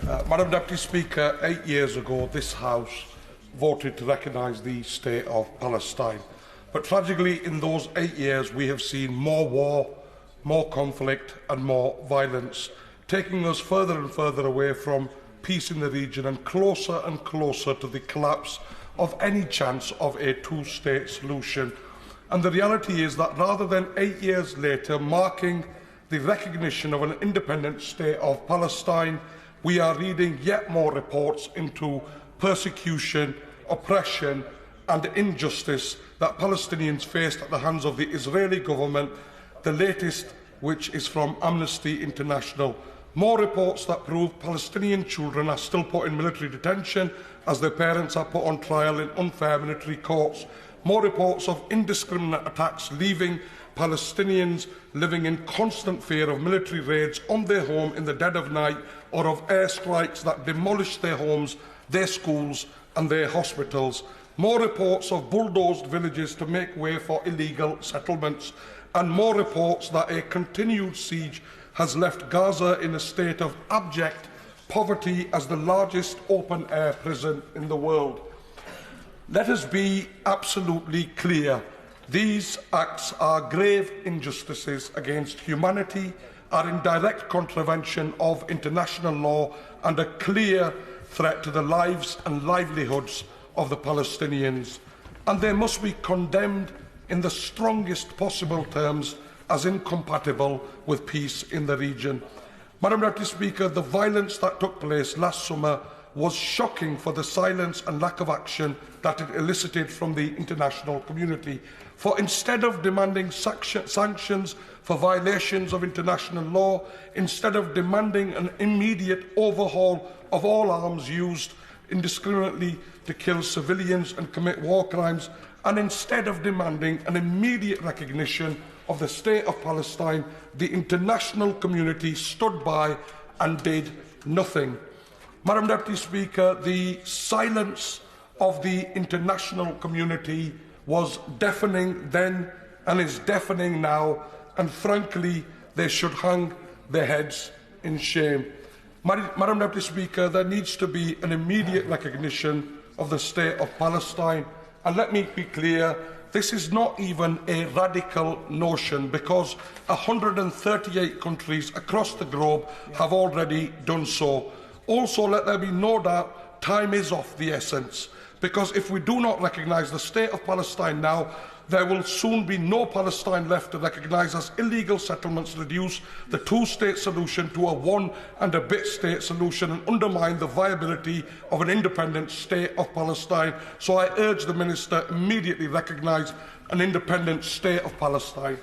Madam Deputy Speaker, 8 years ago this House voted to recognise the state of Palestine. But tragically, in those 8 years, we have seen more war, more conflict and more violence, taking us further and further away from peace in the region and closer to the collapse of any chance of a two-state solution. And the reality is that rather than 8 years later marking the recognition of an independent state of Palestine, we are reading yet more reports into persecution, oppression and injustice that Palestinians faced at the hands of the Israeli government, the latest which is from Amnesty International. More reports that prove Palestinian children are still put in military detention as their parents are put on trial in unfair military courts. More reports of indiscriminate attacks leaving Palestinians living in constant fear of military raids on their home in the dead of night or of airstrikes that demolish their homes, their schools and their hospitals. More reports of bulldozed villages to make way for illegal settlements, and more reports that a continued siege has left Gaza in a state of abject poverty as the largest open-air prison in the world. Let us be absolutely clear. These acts are grave injustices against humanity, are in direct contravention of international law and a clear threat to the lives and livelihoods of the Palestinians. And they must be condemned in the strongest possible terms as incompatible with peace in the region. Madam Deputy Speaker, the violence that took place last summer was shocking for the silence and lack of action that it elicited from the international community. For instead of demanding sanctions for violations of international law, instead of demanding an immediate overhaul of all arms used indiscriminately to kill civilians and commit war crimes, and instead of demanding an immediate recognition of the state of Palestine, the international community stood by and did nothing. Madam Deputy Speaker, the silence of the international community was deafening then and is deafening now, and frankly, they should hang their heads in shame. Madam Deputy Speaker, there needs to be an immediate recognition of the state of Palestine. And let me be clear, this is not even a radical notion, because 138 countries across the globe have already done so. Also, let there be no doubt, time is of the essence, because if we do not recognise the state of Palestine now, there will soon be no Palestine left to recognise as illegal settlements reduce the two-state solution to a one-and-a-bit state solution and undermine the viability of an independent state of Palestine. So I urge the Minister immediately recognise an independent state of Palestine.